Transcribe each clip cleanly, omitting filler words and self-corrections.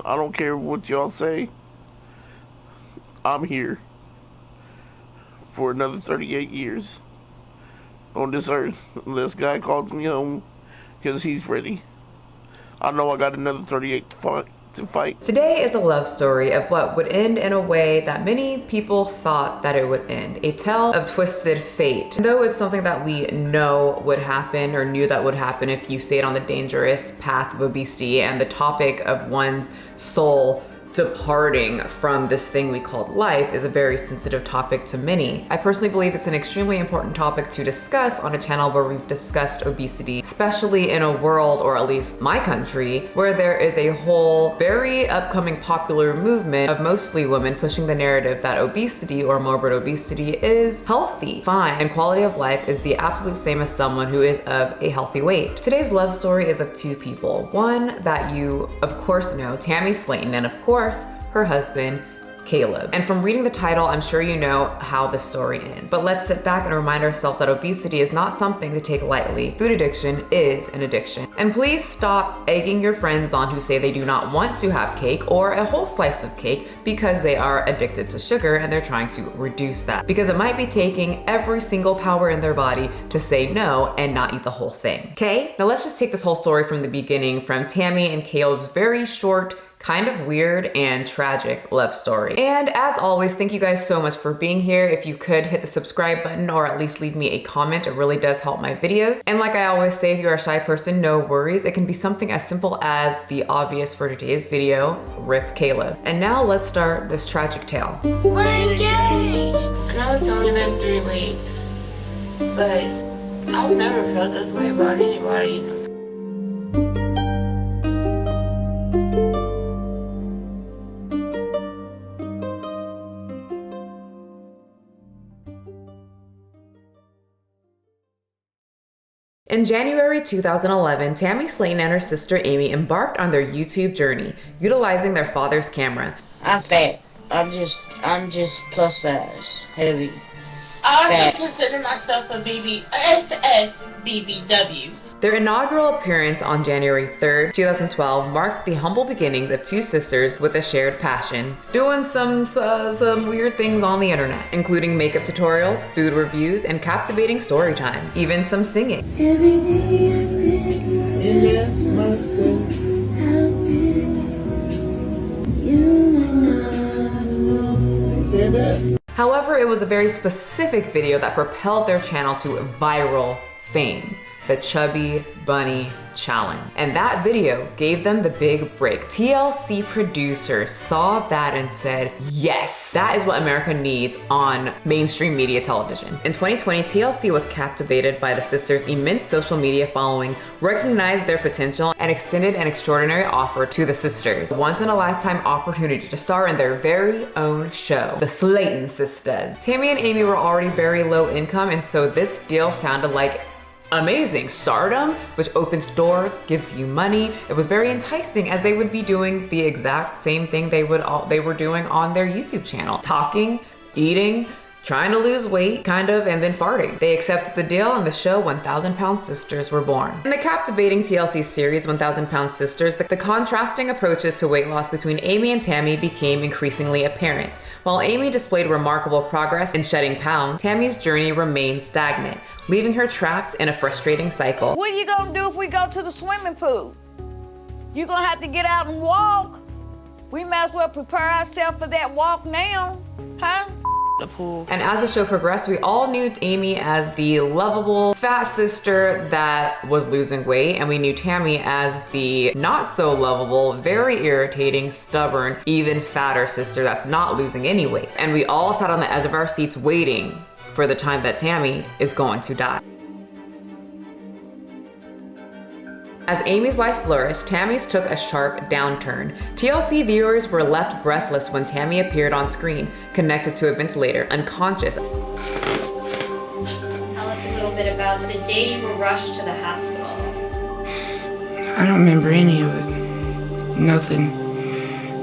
I don't care what y'all say. I'm here for another 38 years on this earth unless God calls me home because he's ready. I know I got another 38 to fight. Today is a love story of what would end in a way that many people thought that it would end. A tale of twisted fate. Though it's something that we know would happen or knew that would happen if you stayed on the dangerous path of obesity and the topic of one's soul departing from this thing we called life is a very sensitive topic to many. I personally believe it's an extremely important topic to discuss on a channel where we've discussed obesity, especially in a world, or at least my country, where there is a whole very upcoming popular movement of mostly women pushing the narrative that obesity or morbid obesity is healthy, fine, and quality of life is the absolute same as someone who is of a healthy weight. Today's love story is of two people. One that you of course know, Tammy Slaton, and of course her husband, Caleb. And from reading the title, I'm sure you know how the story ends. But let's sit back and remind ourselves that obesity is not something to take lightly. Food addiction is an addiction. And please stop egging your friends on who say they do not want to have cake or a whole slice of cake because they are addicted to sugar and they're trying to reduce that. Because it might be taking every single power in their body to say no and not eat the whole thing. Okay? Now let's just take this whole story from the beginning, from Tammy and Caleb's very short, kind of weird and tragic love story. And as always, thank you guys so much for being here. If you could hit the subscribe button or at least leave me a comment, it really does help my videos. And like I always say, if you're a shy person, no worries. It can be something as simple as the obvious for today's video, rip Caleb. And now let's start this tragic tale. We're engaged! I know it's only been 3 weeks, but I've never felt this way about anybody. In January 2011, Tammy Slaton and her sister Amy embarked on their YouTube journey, utilizing their father's camera. I'm fat. I'm just plus size, heavy. I also consider myself a BBW. Their inaugural appearance on January 3rd, 2012 marks the humble beginnings of two sisters with a shared passion, doing some weird things on the internet, including makeup tutorials, food reviews, and captivating story times, even some singing. Every day I sit and ask myself, how did you know? However, it was a very specific video that propelled their channel to viral fame. The Chubby Bunny Challenge. And that video gave them the big break. TLC producers saw that and said, yes, that is what America needs on mainstream media television. In 2020, TLC was captivated by the sisters' immense social media following, recognized their potential, and extended an extraordinary offer to the sisters. A once-in-a-lifetime opportunity to star in their very own show, The Slaton Sisters. Tammy and Amy were already very low income, and so this deal sounded like amazing. Stardom, which opens doors, gives you money. It was very enticing as they would be doing the exact same thing they were doing on their YouTube channel. Talking, eating, trying to lose weight, kind of, and then farting. They accepted the deal and the show 1,000 Pound Sisters were born. In the captivating TLC series 1,000 Pound Sisters, the contrasting approaches to weight loss between Amy and Tammy became increasingly apparent. While Amy displayed remarkable progress in shedding pounds, Tammy's journey remained stagnant, leaving her trapped in a frustrating cycle. What are you gonna do if we go to the swimming pool? You're gonna have to get out and walk. We might as well prepare ourselves for that walk now, huh? The pool. And as the show progressed, we all knew Amy as the lovable fat sister that was losing weight, and we knew Tammy as the not so lovable, very irritating, stubborn, even fatter sister that's not losing any weight. And we all sat on the edge of our seats waiting for the time that Tammy is going to die. As Amy's life flourished, Tammy's took a sharp downturn. TLC viewers were left breathless when Tammy appeared on screen, connected to a ventilator, unconscious. Tell us a little bit about the day you were rushed to the hospital. I don't remember any of it. Nothing.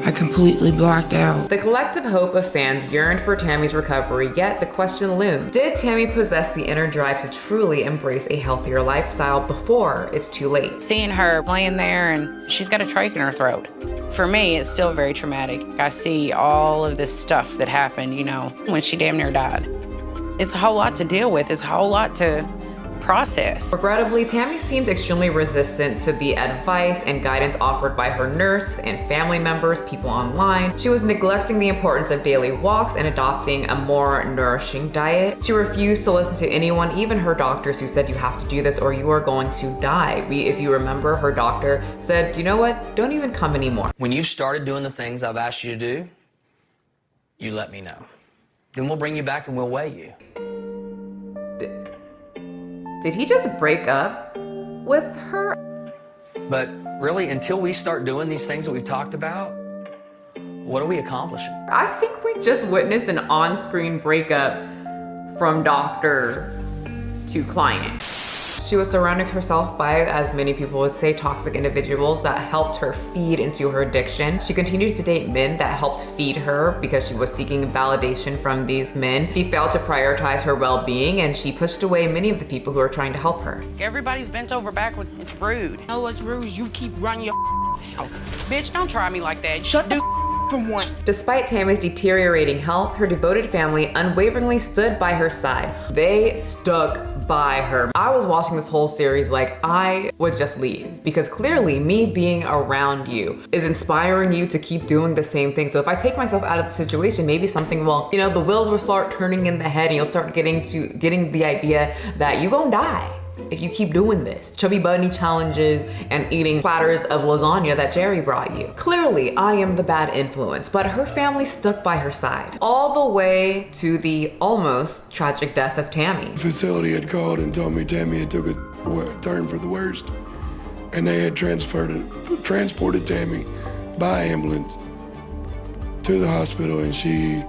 I completely blocked out. The collective hope of fans yearned for Tammy's recovery, yet the question loomed. Did Tammy possess the inner drive to truly embrace a healthier lifestyle before it's too late? Seeing her laying there and she's got a trach in her throat. For me, it's still very traumatic. I see all of this stuff that happened, you know, when she damn near died. It's a whole lot to deal with. It's a whole lot to process. Regrettably, Tammy seemed extremely resistant to the advice and guidance offered by her nurse and family members, people online. She was neglecting the importance of daily walks and adopting a more nourishing diet. She refused to listen to anyone, even her doctors, who said you have to do this or you are going to die. If you remember, her doctor said, you know what, don't even come anymore. When you've started doing the things I've asked you to do, you let me know. Then we'll bring you back and we'll weigh you. Did he just break up with her? But really, until we start doing these things that we've talked about, what are we accomplishing? I think we just witnessed an on-screen breakup from doctor to client. She was surrounding herself by, as many people would say, toxic individuals that helped her feed into her addiction. She continued to date men that helped feed her because she was seeking validation from these men. She failed to prioritize her well-being, and she pushed away many of the people who were trying to help her. Everybody's bent over backwards. It's rude. Oh, what's rude is you keep running your mouth. Bitch, don't try me like that. Shut the for once. Despite Tammy's deteriorating health, her devoted family unwaveringly stood by her side. They stuck by her. I was watching this whole series like I would just leave, because clearly me being around you is inspiring you to keep doing the same thing. So if I take myself out of the situation, maybe something will, you know, the wheels will start turning in the head and you'll start getting the idea that you gonna die if you keep doing this. Chubby bunny challenges and eating platters of lasagna that Jerry brought you. Clearly, I am the bad influence, but her family stuck by her side all the way to the almost tragic death of Tammy. The facility had called and told me Tammy had took a turn for the worst, and they had transported Tammy by ambulance to the hospital, and she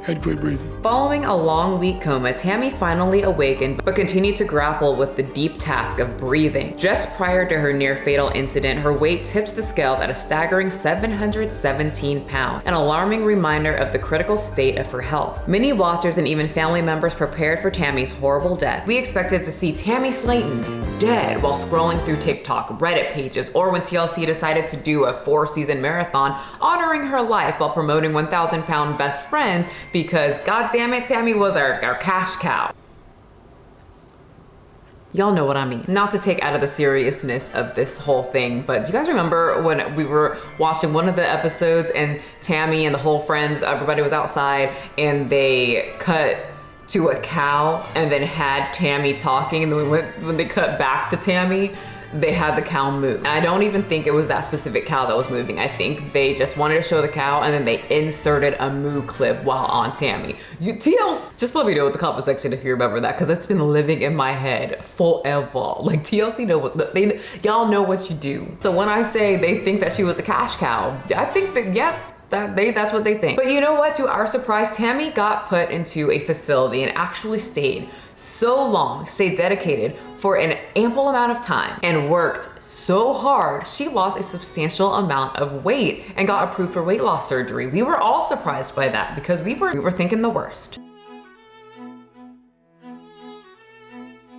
had quit breathing. Following a long week coma, Tammy finally awakened, but continued to grapple with the deep task of breathing. Just prior to her near-fatal incident, her weight tipped the scales at a staggering 717 pounds, an alarming reminder of the critical state of her health. Many watchers and even family members prepared for Tammy's horrible death. We expected to see Tammy Slaton dead while scrolling through TikTok, Reddit pages, or when TLC decided to do a 4-season marathon honoring her life while promoting 1,000-pound best friends, because god damn it, Tammy was our cash cow. Y'all know what I mean. Not to take out of the seriousness of this whole thing, but do you guys remember when we were watching one of the episodes and Tammy and the whole friends, everybody was outside and they cut to a cow and then had Tammy talking, and then when they cut back to Tammy, they had the cow move. And I don't even think it was that specific cow that was moving. I think they just wanted to show the cow and then they inserted a moo clip while on Tammy. TLC, just let me know in the comment section if you remember that, because it's been living in my head forever. Like TLC know what, y'all know what you do. So when I say they think that she was a cash cow, I think that, yep, that's what they think. But you know what? To our surprise, Tammy got put into a facility and actually stayed dedicated for an ample amount of time and worked so hard, she lost a substantial amount of weight and got approved for weight loss surgery. We were all surprised by that because we were thinking the worst.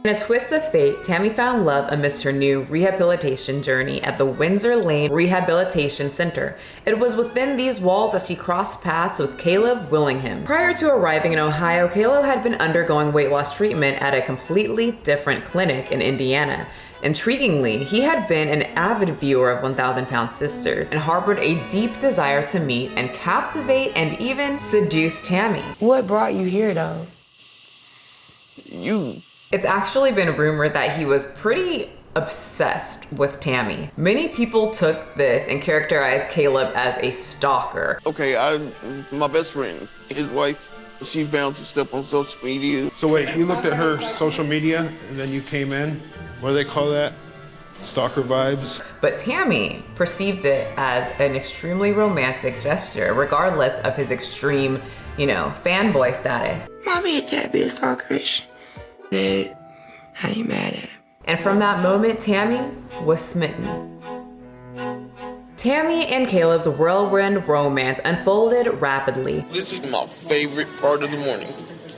In a twist of fate, Tammy found love amidst her new rehabilitation journey at the Windsor Lane Rehabilitation Center. It was within these walls that she crossed paths with Caleb Willingham. Prior to arriving in Ohio, Caleb had been undergoing weight loss treatment at a completely different clinic in Indiana. Intriguingly, he had been an avid viewer of 1,000-Pound Sisters and harbored a deep desire to meet and captivate and even seduce Tammy. What brought you here, though? You. It's actually been rumored that he was pretty obsessed with Tammy. Many people took this and characterized Caleb as a stalker. Okay, my best friend, his wife, she found some stuff on social media. So wait, you looked at her social media and then you came in? What do they call that? Stalker vibes? But Tammy perceived it as an extremely romantic gesture, regardless of his extreme, fanboy status. Mommy and Tabby is stalkerish. I ain't mad at him. And from that moment, Tammy was smitten. Tammy and Caleb's whirlwind romance unfolded rapidly. This is my favorite part of the morning.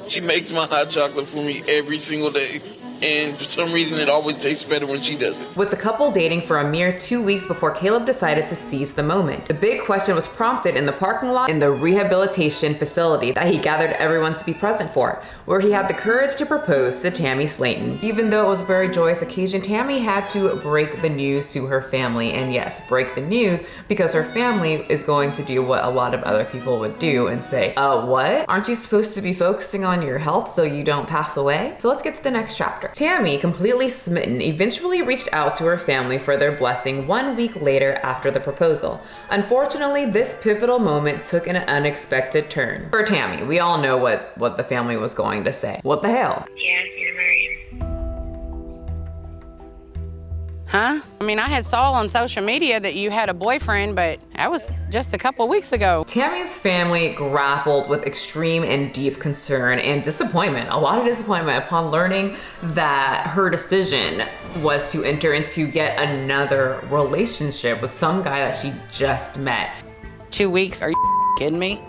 She makes my hot chocolate for me every single day. and for some reason it always tastes better when she does it. With the couple dating for a mere 2 weeks before Caleb decided to seize the moment. The big question was prompted in the parking lot in the rehabilitation facility that he gathered everyone to be present for, where he had the courage to propose to Tammy Slaton. Even though it was a very joyous occasion, Tammy had to break the news to her family, and yes, break the news because her family is going to do what a lot of other people would do and say, what? Aren't you supposed to be focusing on your health so you don't pass away? So let's get to the next chapter. Tammy, completely smitten, eventually reached out to her family for their blessing 1 week later after the proposal. Unfortunately, this pivotal moment took an unexpected turn. For Tammy, we all know what the family was going to say. What the hell? He asked me to marry him. Huh? I mean, I had saw on social media that you had a boyfriend, but that was just a couple weeks ago. Tammy's family grappled with extreme and deep concern and disappointment, a lot of disappointment upon learning that her decision was to enter into yet another relationship with some guy that she just met. 2 weeks? Are you kidding me?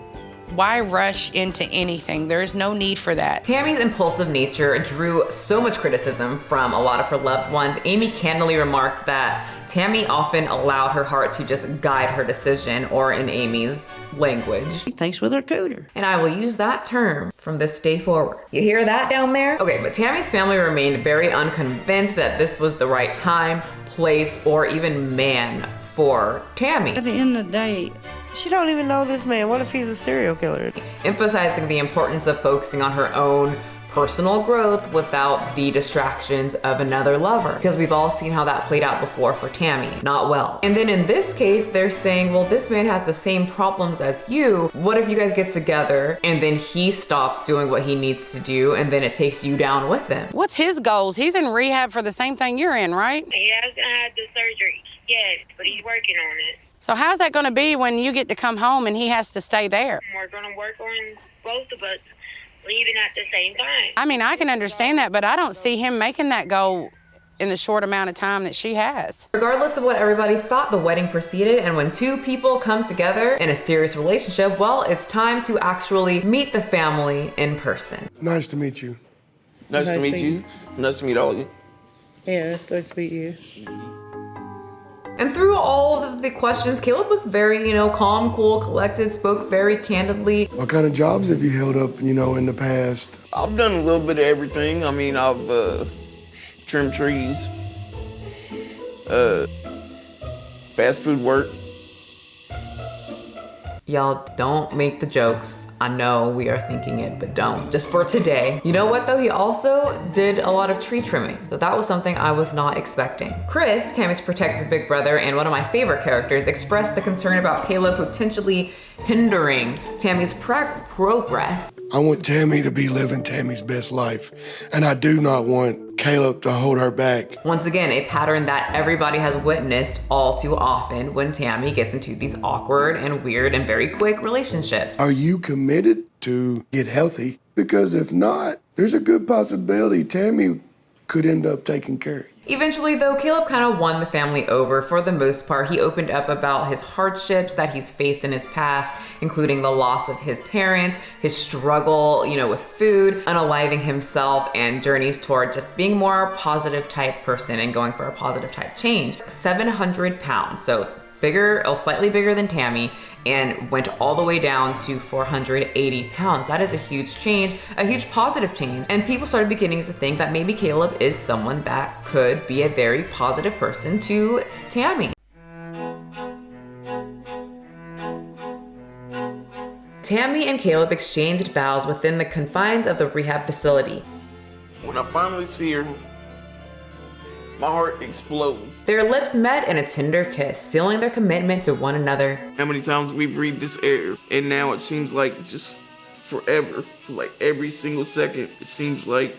Why rush into anything? There's no need for that. Tammy's impulsive nature drew so much criticism from a lot of her loved ones. Amy candidly remarks that Tammy often allowed her heart to just guide her decision, or in Amy's language, she thinks with her cooter. And I will use that term from this day forward. You hear that down there? Okay, but Tammy's family remained very unconvinced that this was the right time, place, or even man for Tammy. At the end of the day, she don't even know this man. What if he's a serial killer? Emphasizing the importance of focusing on her own personal growth without the distractions of another lover. Because we've all seen how that played out before for Tammy. Not well. And then in this case, they're saying, well, this man had the same problems as you. What if you guys get together and then he stops doing what he needs to do and then it takes you down with him? What's his goals? He's in rehab for the same thing you're in, right? He hasn't had the surgery yet, but he's working on it. So how's that gonna be when you get to come home and he has to stay there? We're gonna work on both of us leaving at the same time. I mean, I can understand that, but I don't see him making that goal in the short amount of time that she has. Regardless of what everybody thought, the wedding proceeded, and when two people come together in a serious relationship, well, it's time to actually meet the family in person. Nice to meet you. Nice to meet you. Nice to meet all of you. Yeah, it's nice to meet you. And through all of the questions, Caleb was very, calm, cool, collected, spoke very candidly. What kind of jobs have you held up, in the past? I've done a little bit of everything. I mean, I've trimmed trees, fast food work. Y'all don't make the jokes. I know we are thinking it, but don't. Just for today. You know what though? He also did a lot of tree trimming. So that was something I was not expecting. Chris, Tammy's protective big brother and one of my favorite characters, expressed the concern about Caleb potentially hindering Tammy's progress. I want Tammy to be living Tammy's best life, and I do not want Caleb to hold her back. Once again, a pattern that everybody has witnessed all too often when Tammy gets into these awkward and weird and very quick relationships. Are you committed to get healthy? Because if not, there's a good possibility Tammy could end up taking care of you. Eventually though, Caleb kind of won the family over for the most part. He opened up about his hardships that he's faced in his past, including the loss of his parents, his struggle, with food, unaliving himself, and journeys toward just being more positive type person and going for a positive type change. 700 pounds, so bigger, slightly bigger than Tammy, and went all the way down to 480 pounds. That is a huge change, a huge positive change. And people started beginning to think that maybe Caleb is someone that could be a very positive person to Tammy. Tammy and Caleb exchanged vows within the confines of the rehab facility. When I finally see her, my heart explodes. Their lips met in a tender kiss, sealing their commitment to one another. How many times we breathed this air, and now it seems like just forever. Like every single second, it seems like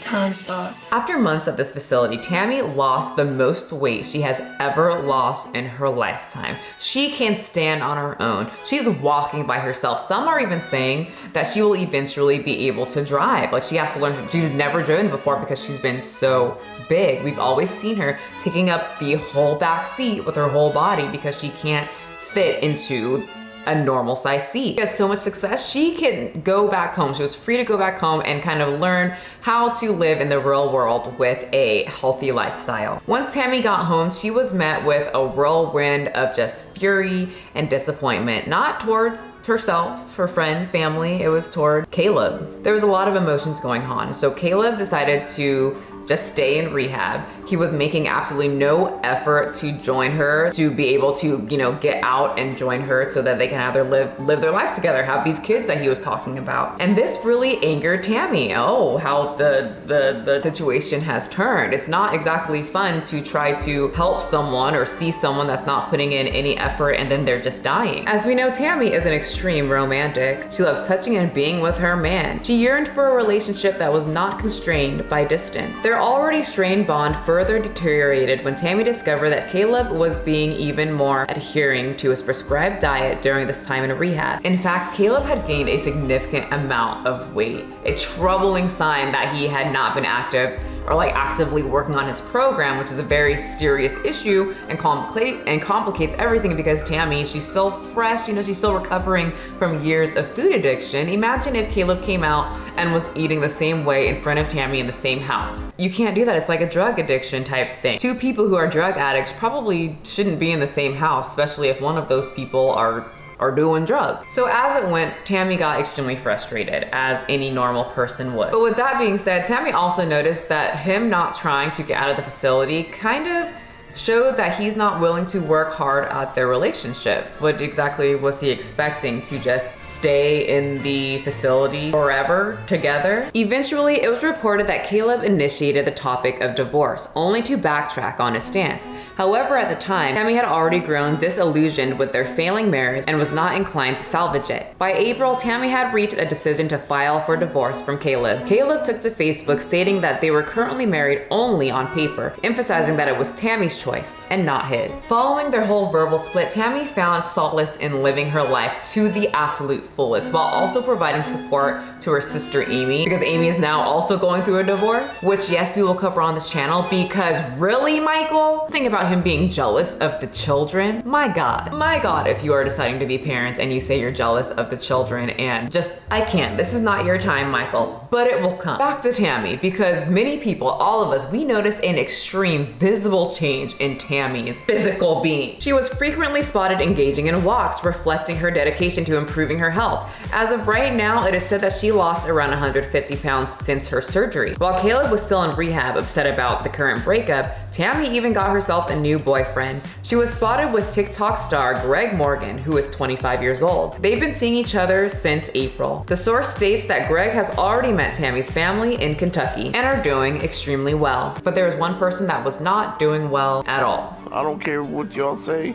time stopped. After months at this facility, Tammy lost the most weight she has ever lost in her lifetime. She can stand on her own. She's walking by herself. Some are even saying that she will eventually be able to drive. Like she has to learn. She's never driven before because she's been so big. We've always seen her taking up the whole back seat with her whole body because she can't fit into a normal size seat. She has so much success, she can go back home. She was free to go back home and kind of learn how to live in the real world with a healthy lifestyle. Once Tammy got home, she was met with a whirlwind of just fury and disappointment, not towards herself, her friends, family, it was toward Caleb. There was a lot of emotions going on. So Caleb decided to just stay in rehab. He was making absolutely no effort to join her, to be able to, you know, get out and join her so that they can either live their life together, have these kids that he was talking about. And this really angered Tammy. Oh, how the situation has turned. It's not exactly fun to try to help someone or see someone that's not putting in any effort and then they're just dying. As we know, Tammy is an extreme romantic. She loves touching and being with her man. She yearned for a relationship that was not constrained by distance. Their already strained bond further deteriorated when Tammy discovered that Caleb was being even more adhering to his prescribed diet during this time in rehab. In fact, Caleb had gained a significant amount of weight, a troubling sign that he had not been active or like actively working on his program, which is a very serious issue and complicates everything because Tammy, she's still fresh, you know, she's still recovering from years of food addiction. Imagine if Caleb came out and was eating the same way in front of Tammy in the same house. You can't do that. It's like a drug addiction type thing. Two people who are drug addicts probably shouldn't be in the same house, especially if one of those people are doing drugs. So as it went, Tammy got extremely frustrated, as any normal person would. But with that being said, Tammy also noticed that him not trying to get out of the facility kind of showed that he's not willing to work hard at their relationship. What exactly was he expecting? To just stay in the facility forever together? Eventually, it was reported that Caleb initiated the topic of divorce, only to backtrack on his stance. However, at the time, Tammy had already grown disillusioned with their failing marriage and was not inclined to salvage it. By April, Tammy had reached a decision to file for divorce from Caleb. Caleb took to Facebook stating that they were currently married only on paper, emphasizing that it was Tammy's choice and not his. Following their whole verbal split, Tammy found solace in living her life to the absolute fullest while also providing support to her sister Amy, because Amy is now also going through a divorce, which yes, we will cover on this channel, because really, Michael, think about him being jealous of the children. My God, if you are deciding to be parents and you say you're jealous of the children and just, I can't, this is not your time, Michael, but it will come. Back to Tammy, because many people, all of us, we noticed an extreme visible change in Tammy's physical being. She was frequently spotted engaging in walks, reflecting her dedication to improving her health. As of right now, it is said that she lost around 150 pounds since her surgery. While Caleb was still in rehab, upset about the current breakup, Tammy even got herself a new boyfriend. She was spotted with TikTok star Greg Morgan, who is 25 years old. They've been seeing each other since April. The source states that Greg has already met Tammy's family in Kentucky and are doing extremely well. But there was one person that was not doing well at all. I don't care what y'all say.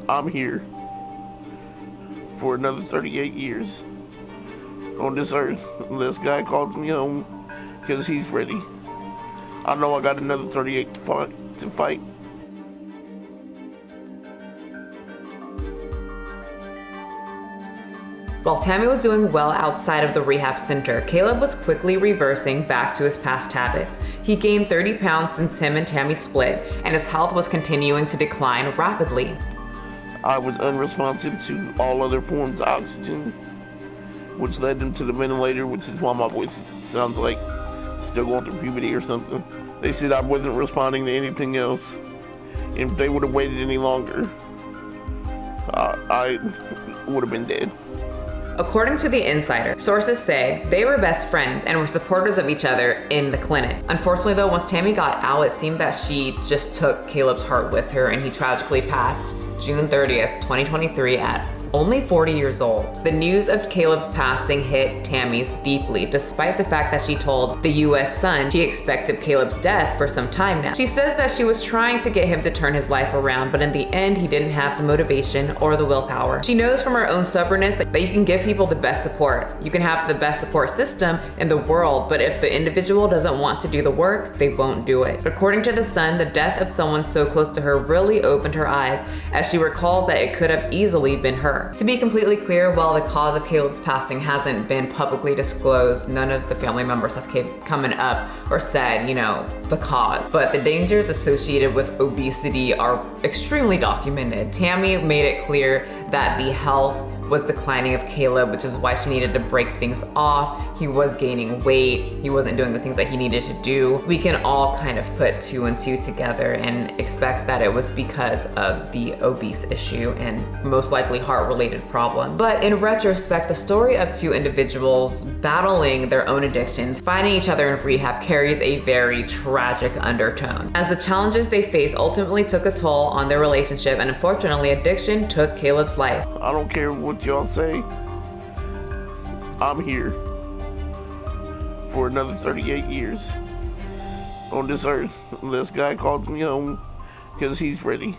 I'm here for another 38 years on this earth. This guy calls me home because he's ready. I know I got another 38 to fight. While Tammy was doing well outside of the rehab center, Caleb was quickly reversing back to his past habits. He gained 30 pounds since him and Tammy split, and his health was continuing to decline rapidly. I was unresponsive to all other forms of oxygen, which led him to the ventilator, which is why my voice sounds like still going through puberty or something. They said I wasn't responding to anything else, and if they would have waited any longer, I would have been dead. According to The Insider, sources say they were best friends and were supporters of each other in the clinic. Unfortunately though, once Tammy got out, it seemed that she just took Caleb's heart with her, and he tragically passed June 30th, 2023 at only 40 years old. The news of Caleb's passing hit Tammy's deeply, despite the fact that she told the US Sun she expected Caleb's death for some time now. She says that she was trying to get him to turn his life around, but in the end, he didn't have the motivation or the willpower. She knows from her own stubbornness that you can give people the best support. You can have the best support system in the world, but if the individual doesn't want to do the work, they won't do it. According to The Sun, the death of someone so close to her really opened her eyes, as she recalls that it could have easily been her. To be completely clear, while the cause of Caleb's passing hasn't been publicly disclosed, none of the family members have come up or said, you know, the cause. But the dangers associated with obesity are extremely documented. Tammy made it clear that the health was declining of Caleb, which is why she needed to break things off. He was gaining weight. He wasn't doing the things that he needed to do. We can all kind of put 2 and 2 together and expect that it was because of the obese issue and most likely heart-related problem. But in retrospect, the story of 2 individuals battling their own addictions, finding each other in rehab, carries a very tragic undertone, as the challenges they face ultimately took a toll on their relationship, and unfortunately, addiction took Caleb's life. I don't care what y'all say. I'm here for another 38 years on this earth. This guy calls me home because he's ready.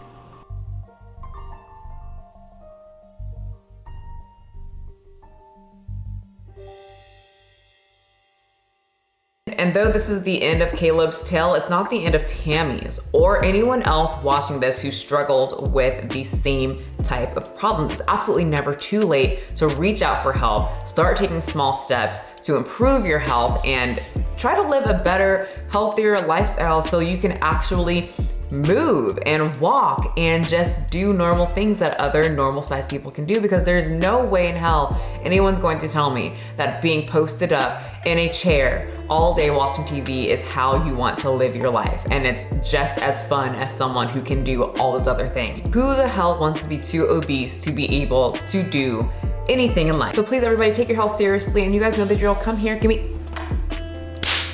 And though this is the end of Caleb's tale, it's not the end of Tammy's or anyone else watching this who struggles with the same type of problems. It's absolutely never too late to reach out for help, start taking small steps to improve your health, and try to live a better, healthier lifestyle so you can actually move and walk and just do normal things that other normal sized people can do, because there's no way in hell anyone's going to tell me that being posted up in a chair all day watching TV is how you want to live your life, and it's just as fun as someone who can do all those other things. Who the hell wants to be too obese to be able to do anything in life? So please, everybody, take your health seriously, and you guys know the drill. Come here, give me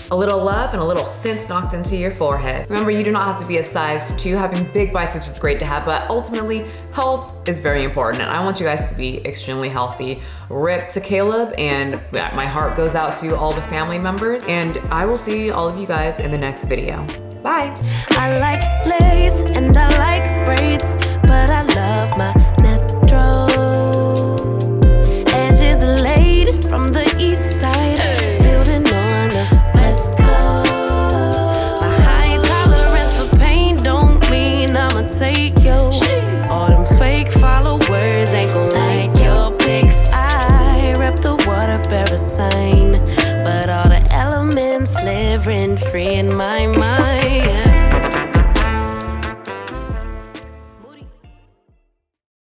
a little love and a little sense knocked into your forehead. Remember, you do not have to be a size 2. Having big biceps is great to have, but ultimately, health is very important, and I want you guys to be extremely healthy. Rip to Caleb, and my heart goes out to all the family members, and I will see all of you guys in the next video. Bye. I like lace and I like braids, but I love my natural. Edges laid from the east side, building on the west coast. My high tolerance for pain don't mean I'ma take you. All them fake followers ain't gon' like your pics. I rep the water bearer sign, but all the elements live rent free in my mind.